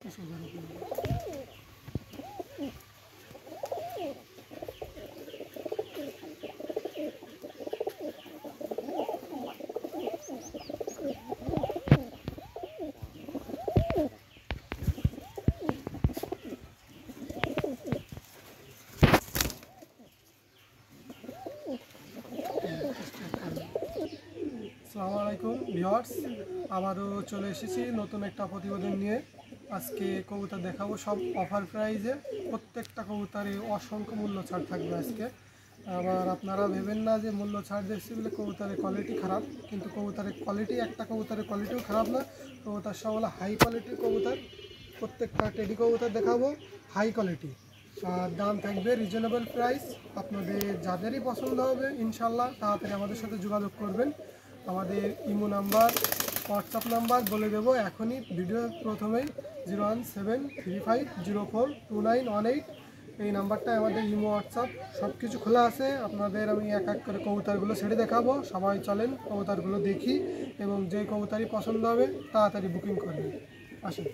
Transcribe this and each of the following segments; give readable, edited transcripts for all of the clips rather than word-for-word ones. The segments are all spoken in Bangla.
আসসালামু আলাইকুম ভিউয়ার্স, আবারও চলে এসেছি নতুন একটা প্রতিবেদন নিয়ে। আজকে কবুতর দেখাবো সব অফার প্রাইজে। প্রত্যেকটা কবুতরে অসংখ্য মূল্য ছাড় থাকবে আজকে। আবার আপনারা ভেবেন না যে মূল্য ছাড় দিচ্ছি বলে কবুতরের কোয়ালিটি খারাপ, কিন্তু কবুতরের কোয়ালিটি একটা কবুতরের কোয়ালিটিও খারাপ না। কবুতর সব হলো হাই কোয়ালিটির কবুতর। প্রত্যেকটা টেডি কবুতর দেখাবো হাই কোয়ালিটি, আর দাম থাকবে রিজনেবল প্রাইস। আপনাদের যাদেরই পছন্দ হবে ইনশাল্লাহ তাড়াতাড়ি আমাদের সাথে যোগাযোগ করবেন। আমাদের ইমো নাম্বার, হোয়াটসঅ্যাপ নাম্বার বলে দেবো এখনই ভিডিওর প্রথমেই 01735042918। এই নাম্বারটায় আমাদের ইমো হোয়াটসঅ্যাপ সব কিছু খোলা আছে। আপনাদের আমি এক এক করে কবুতরগুলো ছেড়ে দেখাবো। সবাই চলেন কবুতরগুলো দেখি, এবং যে কবুতরই পছন্দ হবে তাড়াতাড়ি বুকিং করবেন। আসুন,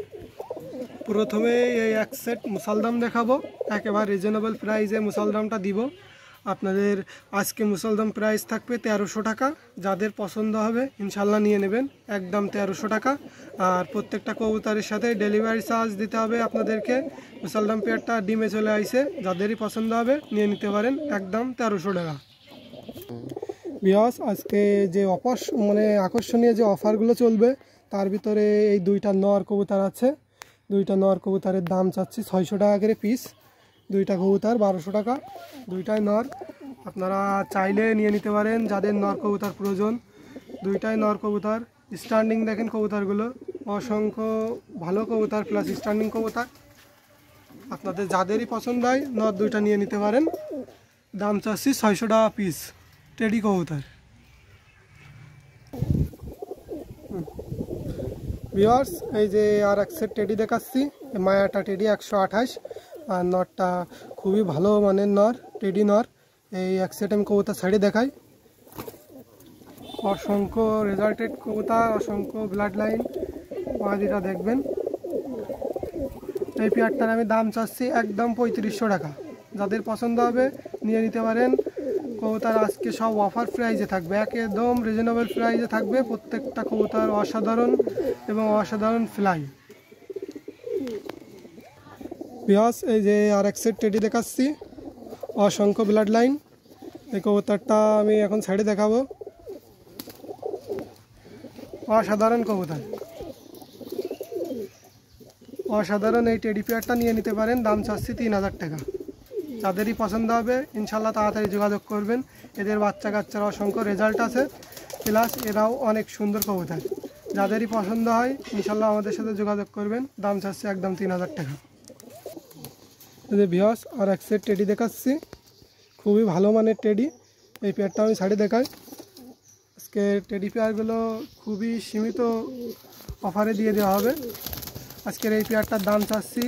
প্রথমে এই এক সেট মুসালদাম দেখাবো। একেবারে রিজনেবল প্রাইসে মুসালদামটা দিব আপনাদের। আজকে মুসলদাম প্রাইস থাকবে 1300 টাকা। যাদের পছন্দ হবে ইনশাল্লাহ নিয়ে নেবেন, একদম 1300 টাকা। আর প্রত্যেকটা কবুতরের সাথে ডেলিভারি চার্জ দিতে হবে আপনাদেরকে। মুসলদাম পেয়ারটা ডিমে চলে আইছে, যাদেরই পছন্দ হবে নিয়ে নিতে পারেন, একদম 1300 টাকা। বিয়াস, আজকে যে আকর্ষণীয় যে অফারগুলো চলবে তার ভিতরে এই দুইটা নর কবুতর আছে। দুইটা নর কবুতরের দাম চাচ্ছি 600 টাকা করে পিস। দুইটা কবুতর 1200 টাকা, দুইটাই নর। আপনারা চাইলে নিয়ে নিতে পারেন যাদের নর কবুতর প্রয়োজন। দুইটাই নর কবুতর। স্ট্যান্ডিং দেখেন কবুতরগুলো, অসংখ্য ভালো কবুতর প্লাস স্ট্যান্ডিং কবুতর। আপনাদের যাদেরই পছন্দ হয় নর দুইটা নিয়ে নিতে পারেন। দাম চাচ্ছি 600 টাকা পিস টেডি কবুতর। ভিউয়ার্স, এই যে আর এক সেট টেডি দেখাচ্ছি। মায়াটা টেডি 128, আর নরটা খুবই ভালো মানের নর, টেডি নর। এই এক সেট আমি কবুতর ছাড়ি দেখাই। অসংখ্য রেজাল্টেড কবুতর, অসংখ্য ব্লাড লাইন মাদিটা দেখবেন। এই পেয়ারটার আমি দাম চাচ্ছি একদম 3500 টাকা। যাদের পছন্দ হবে নিয়ে নিতে পারেন। কবুতর আজকে সব অফার প্রাইজে থাকবে, একদম রিজনেবল প্রাইজে থাকবে। প্রত্যেকটা কবুতর অসাধারণ এবং অসাধারণ ফ্লাই। বিয়াস, এই যে আর এক সেট টেডি দেখাচ্ছি, অসংখ্য ব্লাড লাইন। এই কবুতরটা আমি এখন সাইডে দেখাবো। অসাধারণ কবুতর, অসাধারণ। এই টেডি পেয়ারটা নিয়ে নিতে পারেন, দাম চাচ্ছি 3000 টাকা। যাদেরই পছন্দ হবে ইনশাল্লাহ তাড়াতাড়ি যোগাযোগ করবেন। এদের বাচ্চা কাচ্চার অসংখ্য রেজাল্ট আছে, প্লাস এরাও অনেক সুন্দর কবুতর। যাদেরই পছন্দ হয় ইনশাল্লাহ আমাদের সাথে যোগাযোগ করবেন। দাম চাচ্ছি একদম 3000 টাকা। এই যে ভিউয়ার্স, আর এক সেট টেডি দেখাচ্ছি, খুবই ভালো মানের টেডি। এই পেয়ারটা আমি ছাড়ি দেখাই। আজকে টেডি পেয়ারগুলো খুবই সীমিত অফারে দিয়ে দেওয়া হবে। আজকের এই পেয়ারটার দাম চাচ্ছি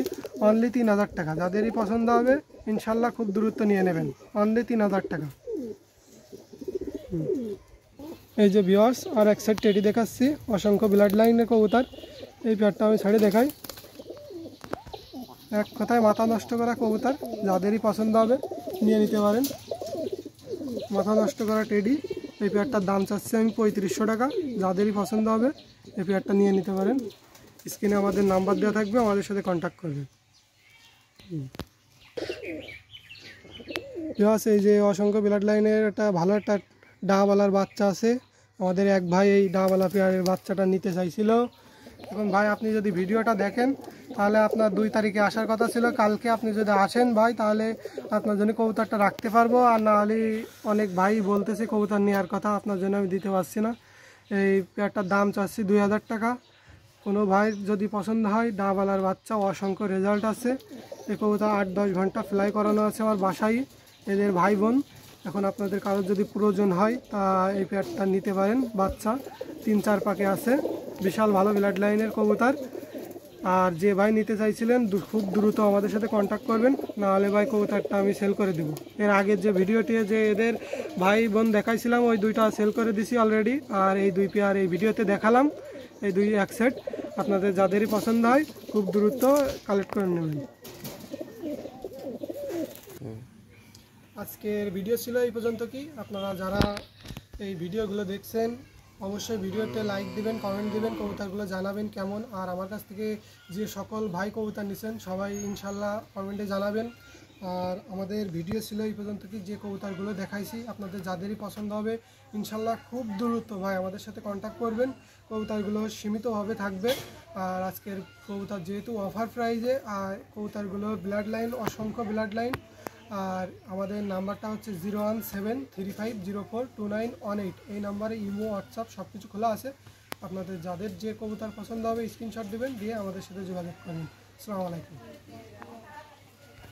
অনলি 3000 টাকা। যাদেরই পছন্দ হবে ইনশাল্লাহ খুব দ্রুত নিয়ে নেবেন, অনলি 3000 টাকা। এই যে ভিউয়ার্স, আর এক সেট টেডি দেখাচ্ছি, অসংখ্য ব্লাড লাইনের কবুতর। এই পেয়ারটা আমি ছাড়ি দেখাই। এক কথায় মাথা নষ্ট করা কবুতর, যাদেরই পছন্দ হবে নিয়ে নিতে পারেন। মাথা নষ্ট করা টেডি। এই পেয়ারটার দাম চাচ্ছি আমি 3500 টাকা। যাদেরই পছন্দ হবে এই পেয়ারটা নিয়ে নিতে পারেন। স্ক্রিনে আমাদের নাম্বার দেওয়া থাকবে, আমাদের সাথে কন্ট্যাক্ট করবেন। এই যে অসংখ্য ব্লাড লাইনের একটা ভালো একটা ডাবালার বাচ্চা আছে। আমাদের এক ভাই এই ডাবালা পেয়ারের বাচ্চাটা নিতে চাইছিল। এখন ভাই আপনি যদি ভিডিওটা দেখেন তাহলে আপনার 2 তারিখে আসার কথা ছিল। কালকে আপনি যদি আসেন ভাই তাহলে আপনার জন্য কবুতরটা রাখতে পারবো, আর না হলে অনেক ভাই বলতেছে কবুতর নেওয়ার কথা, আপনার জন্য আমি দিতে পারছি না। এই পেয়ারটার দাম চাচ্ছি 2000 টাকা। কোনো ভাই যদি পছন্দ হয়, ডাবালার বাচ্চা, অসংখ্য রেজাল্ট আছে। এই কবুতর 8-10 ঘন্টা ফ্লাই করানো আছে আমার বাসায়, এদের ভাই বোন। এখন আপনাদের কারোর যদি প্রয়োজন হয় তা এই পেয়ারটা নিতে পারেন। বাচ্চা 3-4 পাকে আছে, বিশাল ভালো ব্লাড লাইনের কবুতর। আর যে ভাই নিতে চাইছিলেন খুব দ্রুত আমাদের সাথে কন্ট্যাক্ট করবেন, নাহলে ভাই কবুতরটা আমি সেল করে দেবো। এর আগের যে ভিডিওটি যে এদের ভাই বোন দেখাইছিলাম ওই দুইটা সেল করে দিছি অলরেডি। আর এই 2 পেয়ার এই ভিডিওতে দেখালাম, এই 2 এক সেট। আপনাদের যাদেরই পছন্দ হয় খুব দ্রুত কালেক্ট করে নেবেন। আজকের ভিডিও ছিল এই পর্যন্ত। কি আপনারা যারা এই ভিডিওগুলো দেখছেন অবশ্যই ভিডিওতে লাইক দিবেন, কমেন্ট দিবেন, কবুতরগুলো জানাবেন কেমন। আর আমার কাছ থেকে যে সকল ভাই কবুতর নিছেন সবাই ইনশাল্লাহ কমেন্টে জানাবেন। আর আমাদের ভিডিও ছিল এই পর্যন্ত। কি যে কবুতরগুলো দেখাইছি আপনাদের যাদেরই পছন্দ হবে ইনশাল্লাহ খুব দ্রুত ভাই আমাদের সাথে কন্ট্যাক্ট করবেন। কবুতরগুলো সীমিতভাবে থাকবে। আর আজকের কবুতর যেহেতু অফার প্রাইজে, আর কবুতরগুলো ব্লাড লাইন, অসংখ্য ব্লাড লাইন। আর আমাদের নাম্বারটা হচ্ছে 01735042918। এই নাম্বারে ইমো, হোয়াটসঅ্যাপ সব কিছু খোলা আছে। আপনাদের যাদের যে কবুতর পছন্দ হবে স্ক্রিনশট দেবেন, দিয়ে আমাদের সাথে যোগাযোগ করবেন। আসসালামু আলাইকুম।